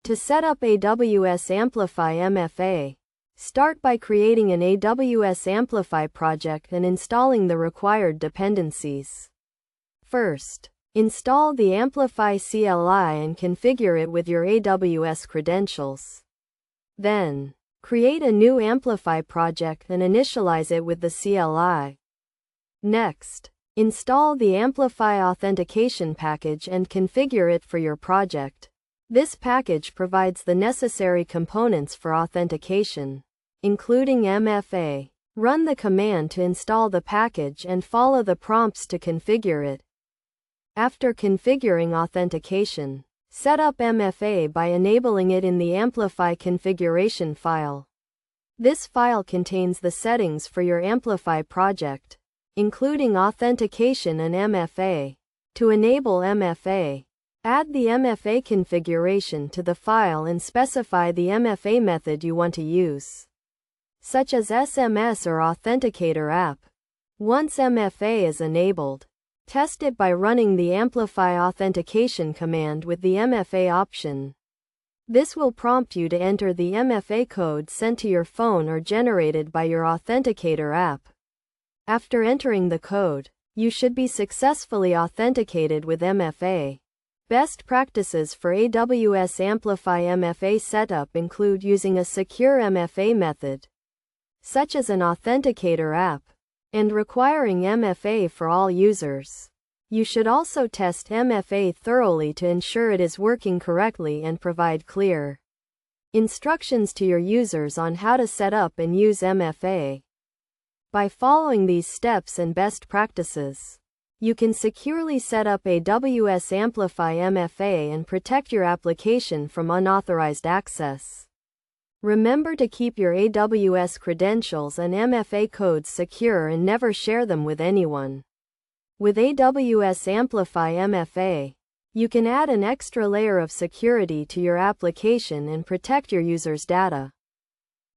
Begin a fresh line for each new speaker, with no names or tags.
To set up AWS Amplify MFA, start by creating an AWS Amplify project and installing the required dependencies. First, install the Amplify CLI and configure it with your AWS credentials. Then, create a new Amplify project and initialize it with the CLI. Next, install the Amplify authentication package and configure it for your project. This package provides the necessary components for authentication, including MFA. Run the command to install the package and follow the prompts to configure it. After configuring authentication, set up MFA by enabling it in the Amplify configuration file. This file contains the settings for your Amplify project, including authentication and MFA. To enable MFA, add the MFA configuration to the file and specify the MFA method you want to use, such as SMS or Authenticator app. Once MFA is enabled, test it by running the Amplify authentication command with the MFA option. This will prompt you to enter the MFA code sent to your phone or generated by your Authenticator app. After entering the code, you should be successfully authenticated with MFA. Best practices for AWS Amplify MFA setup include using a secure MFA method, such as an Authenticator app, and requiring MFA for all users. You should also test MFA thoroughly to ensure it is working correctly and provide clear instructions to your users on how to set up and use MFA. By following these steps and best practices, you can securely set up AWS Amplify MFA and protect your application from unauthorized access. Remember to keep your AWS credentials and MFA codes secure and never share them with anyone. With AWS Amplify MFA, you can add an extra layer of security to your application and protect your users' data.